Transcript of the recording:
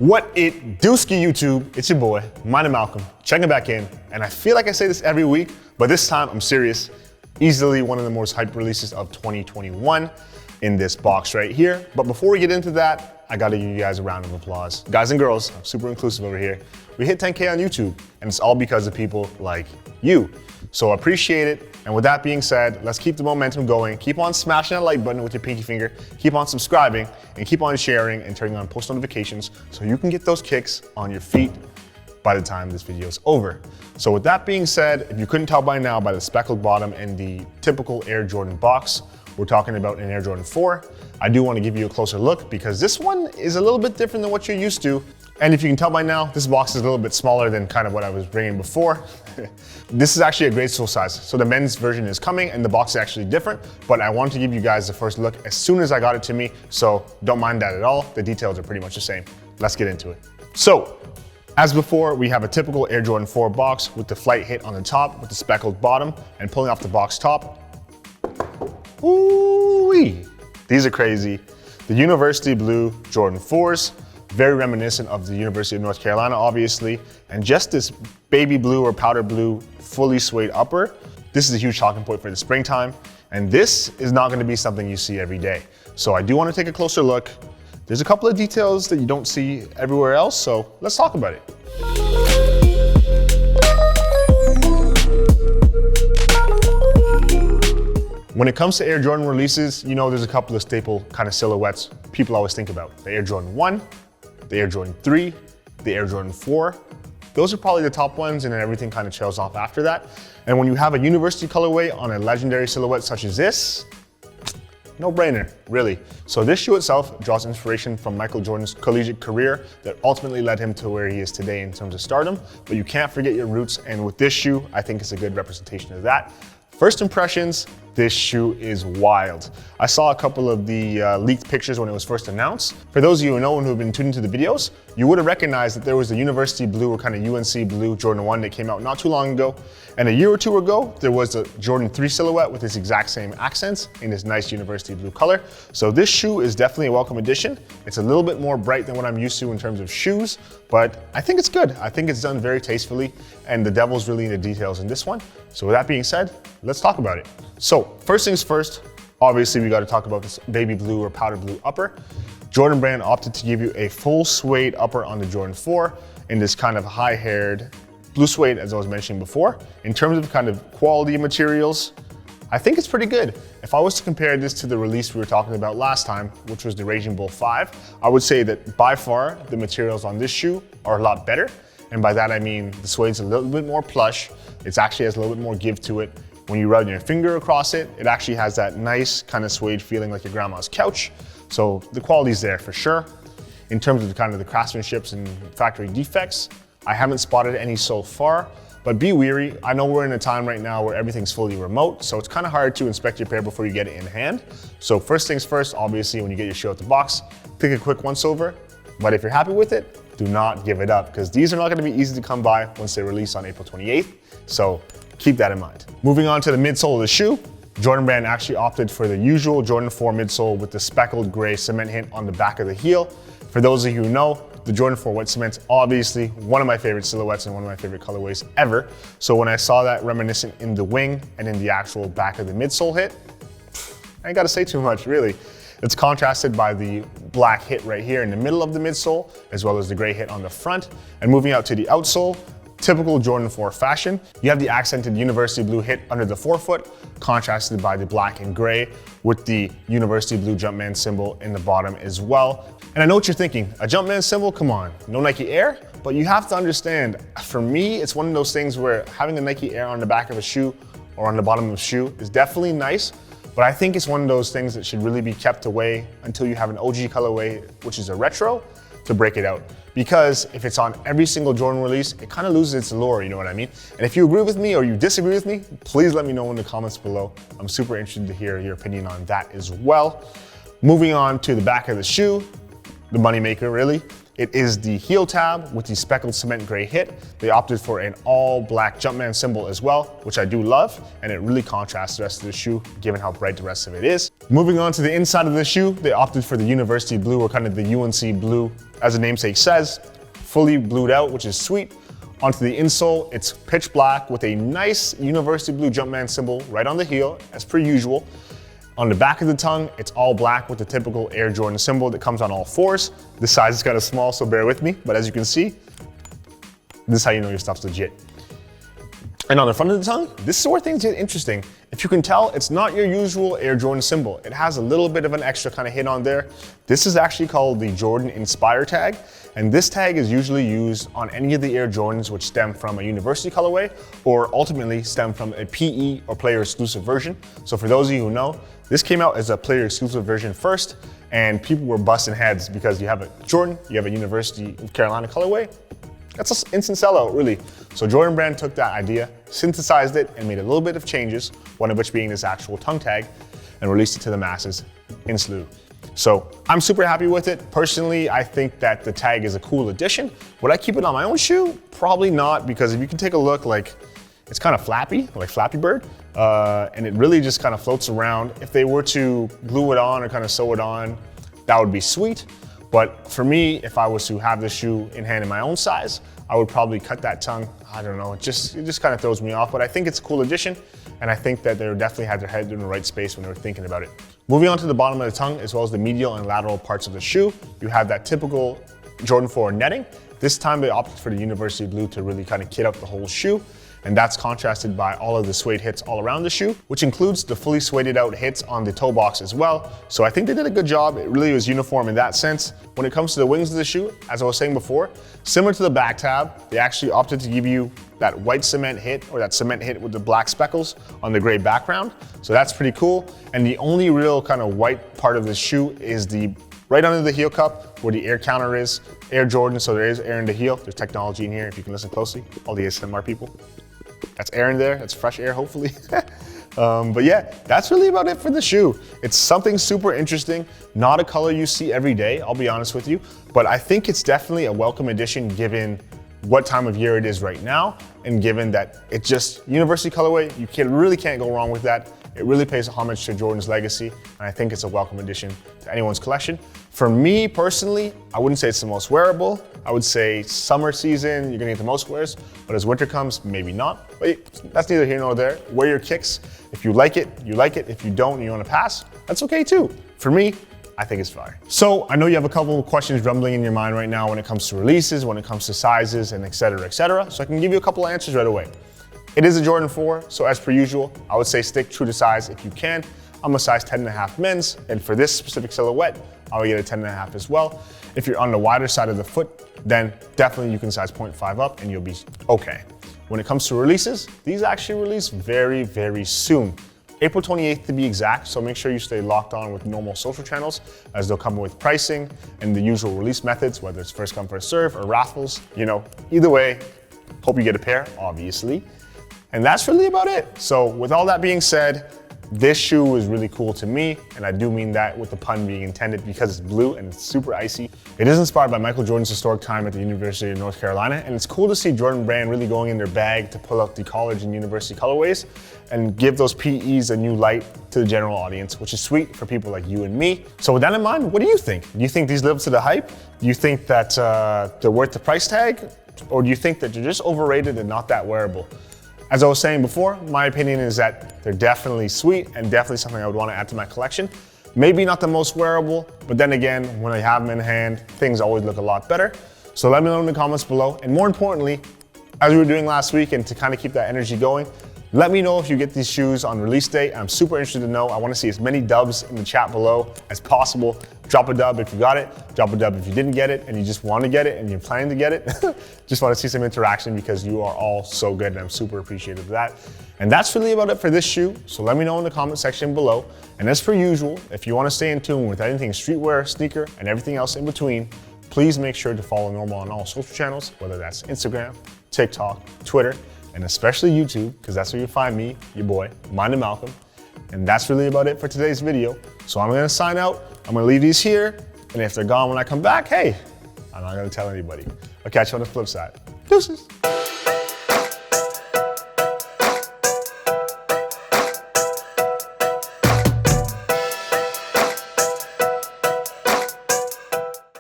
What it dooski YouTube, it's your boy, my name Malcolm, checking back in, and I feel like I say this every week, but this time I'm serious. Easily one of the most hyped releases of 2021 in this box right here. But before we get into that, I gotta give you guys a round of applause. Guys and girls, I'm super inclusive over here. We hit 10K on YouTube, and it's all because of people like you. So I appreciate it. And with that being said, let's keep the momentum going. Keep on smashing that like button with your pinky finger. Keep on subscribing and keep on sharing and turning on post notifications so you can get those kicks on your feet by the time this video is over. So with that being said, if you couldn't tell by now by the speckled bottom and the typical Air Jordan box, we're talking about an Air Jordan 4. I do want to give you a closer look because this one is a little bit different than what you're used to. And if you can tell by now, this box is a little bit smaller than kind of what I was bringing before. This is actually a grade sole size. So the men's version is coming and the box is actually different, but I wanted to give you guys the first look as soon as I got it to me. So don't mind that at all. The details are pretty much the same. Let's get into it. So as before, we have a typical Air Jordan 4 box with the flight hit on the top with the speckled bottom and pulling off the box top. Ooh-wee. These are crazy. The University Blue Jordan 4s, very reminiscent of the University of North Carolina, obviously, and just this baby blue or powder blue, fully suede upper. This is a huge talking point for the springtime, and this is not gonna be something you see every day. So I do wanna take a closer look. There's a couple of details that you don't see everywhere else, so let's talk about it. When it comes to Air Jordan releases, you know there's a couple of staple kind of silhouettes people always think about. The Air Jordan 1, the Air Jordan 3, the Air Jordan 4. Those are probably the top ones, and then everything kind of trails off after that. And when you have a university colorway on a legendary silhouette such as this, no brainer, really. So this shoe itself draws inspiration from Michael Jordan's collegiate career that ultimately led him to where he is today in terms of stardom, but you can't forget your roots, and with this shoe, I think it's a good representation of that. First impressions, this shoe is wild. I saw a couple of the leaked pictures when it was first announced. For those of you who know and who have been tuning to the videos, you would have recognized that there was the University Blue or kind of UNC Blue Jordan 1 that came out not too long ago. And a year or two ago, there was the Jordan 3 silhouette with its exact same accents in this nice University Blue color. So this shoe is definitely a welcome addition. It's a little bit more bright than what I'm used to in terms of shoes, but I think it's good. I think it's done very tastefully, and the devil's really in the details in this one. So with that being said, let's talk about it. So first things first, obviously we got to talk about this baby blue or powder blue upper. Jordan brand opted to give you a full suede upper on the Jordan 4 in this kind of high-haired blue suede, as I was mentioning before. In terms of kind of quality materials, I think it's pretty good. If I was to compare this to the release we were talking about last time, which was the Raging Bull 5, I would say that by far the materials on this shoe are a lot better. And by that I mean the suede's a little bit more plush. It actually has a little bit more give to it. When you run your finger across it, it actually has that nice kind of suede feeling like your grandma's couch. So the quality's there for sure. In terms of the kind of the craftsmanships and factory defects, I haven't spotted any so far, but be wary. I know we're in a time right now where everything's fully remote, so it's kind of hard to inspect your pair before you get it in hand. So first things first, obviously when you get your shoe out the box, take a quick once over, but if you're happy with it, do not give it up because these are not gonna be easy to come by once they release on April 28th. So keep that in mind. Moving on to the midsole of the shoe, Jordan brand actually opted for the usual Jordan 4 midsole with the speckled gray cement hint on the back of the heel. For those of you who know, the Jordan 4 wet cement's obviously one of my favorite silhouettes and one of my favorite colorways ever. So when I saw that reminiscent in the wing and in the actual back of the midsole hit, I ain't gotta say too much, really. It's contrasted by the black hit right here in the middle of the midsole, as well as the gray hit on the front. And moving out to the outsole, typical Jordan 4 fashion, you have the accented University Blue hit under the forefoot, contrasted by the black and gray with the University Blue Jumpman symbol in the bottom as well. And I know what you're thinking, a Jumpman symbol, come on, no Nike Air? But you have to understand, for me, it's one of those things where having a Nike Air on the back of a shoe or on the bottom of a shoe is definitely nice, but I think it's one of those things that should really be kept away until you have an OG colorway, which is a retro, to break it out. Because if it's on every single Jordan release, it kind of loses its allure, you know what I mean? And if you agree with me or you disagree with me, please let me know in the comments below. I'm super interested to hear your opinion on that as well. Moving on to the back of the shoe, the moneymaker really. It is the heel tab with the speckled cement gray hit. They opted for an all black Jumpman symbol as well, which I do love, and it really contrasts the rest of the shoe, given how bright the rest of it is. Moving on to the inside of the shoe, they opted for the University Blue, or kind of the UNC Blue as the namesake says, fully blued out, which is sweet. Onto the insole, it's pitch black with a nice university blue Jumpman symbol right on the heel, as per usual. On the back of the tongue, it's all black with the typical Air Jordan symbol that comes on all fours. The size is kind of small, so bear with me. But as you can see, this is how you know your stuff's legit. And on the front of the tongue, this is where things get interesting. If you can tell, it's not your usual Air Jordan symbol. It has a little bit of an extra kind of hit on there. This is actually called the Jordan Inspire tag. And this tag is usually used on any of the Air Jordans which stem from a university colorway or ultimately stem from a PE or player exclusive version. So for those of you who know, this came out as a player exclusive version first, and people were busting heads because you have a Jordan, you have a University of Carolina colorway. That's an instant sellout, really. So Jordan Brand took that idea, synthesized it, and made a little bit of changes, one of which being this actual tongue tag, and released it to the masses in slew. So I'm super happy with it. Personally, I think that the tag is a cool addition. Would I keep it on my own shoe? Probably not, because if you can take a look, like, it's kind of flappy, like Flappy Bird, and it really just kind of floats around. If they were to glue it on or kind of sew it on, that would be sweet. But for me, if I was to have this shoe in hand in my own size, I would probably cut that tongue. I don't know, it just kind of throws me off, but I think it's a cool addition, and I think that they definitely had their head in the right space when they were thinking about it. Moving on to the bottom of the tongue, as well as the medial and lateral parts of the shoe, you have that typical Jordan 4 netting. This time they opted for the University Blue to really kind of kit up the whole shoe. And that's contrasted by all of the suede hits all around the shoe, which includes the fully sueded out hits on the toe box as well. So I think they did a good job. It really was uniform in that sense. When it comes to the wings of the shoe, as I was saying before, similar to the back tab, they actually opted to give you that white cement hit, or that cement hit with the black speckles on the gray background. So that's pretty cool. And the only real kind of white part of the shoe is the right under the heel cup where the air counter is. Air Jordan, so there is air in the heel. There's technology in here if you can listen closely, all the ASMR people. That's air in there, that's fresh air hopefully. But yeah, that's really about it for the shoe. It's something super interesting, not a color you see every day, I'll be honest with you, but I think it's definitely a welcome addition given what time of year it is right now, and given that it's just university colorway, you really can't go wrong with that. It really pays homage to Jordan's legacy, and I think it's a welcome addition to anyone's collection. For me personally, I wouldn't say it's the most wearable. I would say summer season, you're gonna get the most wears, but as winter comes, maybe not. But that's neither here nor there. Wear your kicks. If you like it, you like it. If you don't and you wanna pass, that's okay too. For me, I think it's fire. So I know you have a couple of questions rumbling in your mind right now when it comes to releases, when it comes to sizes, and et cetera, et cetera. So I can give you a couple of answers right away. It is a Jordan 4, so as per usual, I would say stick true to size if you can. I'm a size 10.5 men's, and for this specific silhouette, I would get a 10.5 as well. If you're on the wider side of the foot, then definitely you can size 0.5 up and you'll be okay. When it comes to releases, these actually release very, very soon. April 28th to be exact, so make sure you stay locked on with normal social channels as they'll come with pricing and the usual release methods, whether it's first come, first serve or raffles. You know, either way, hope you get a pair, obviously. And that's really about it. So with all that being said, this shoe was really cool to me, and I do mean that with the pun being intended because it's blue and it's super icy. It is inspired by Michael Jordan's historic time at the University of North Carolina, and it's cool to see Jordan Brand really going in their bag to pull out the college and university colorways and give those PEs a new light to the general audience, which is sweet for people like you and me. So with that in mind, what do you think? Do you think these live to the hype? Do you think that they're worth the price tag? Or do you think that they're just overrated and not that wearable? As I was saying before, my opinion is that they're definitely sweet and definitely something I would want to add to my collection. Maybe not the most wearable, but then again, when I have them in hand, things always look a lot better. So let me know in the comments below. And more importantly, as we were doing last week and to kind of keep that energy going, let me know if you get these shoes on release day. I'm super interested to know. I want to see as many dubs in the chat below as possible. Drop a dub if you got it. Drop a dub if you didn't get it and you just want to get it and you're planning to get it. Just want to see some interaction because you are all so good and I'm super appreciative of that. And that's really about it for this shoe. So let me know in the comment section below. And as per usual, if you want to stay in tune with anything streetwear, sneaker, and everything else in between, please make sure to follow Normal on all social channels, whether that's Instagram, TikTok, Twitter, and especially YouTube, because that's where you find me, your boy, Mind and Malcolm. And that's really about it for today's video. So I'm gonna sign out, I'm gonna leave these here, and if they're gone when I come back, hey, I'm not gonna tell anybody. I'll catch you on the flip side. Deuces.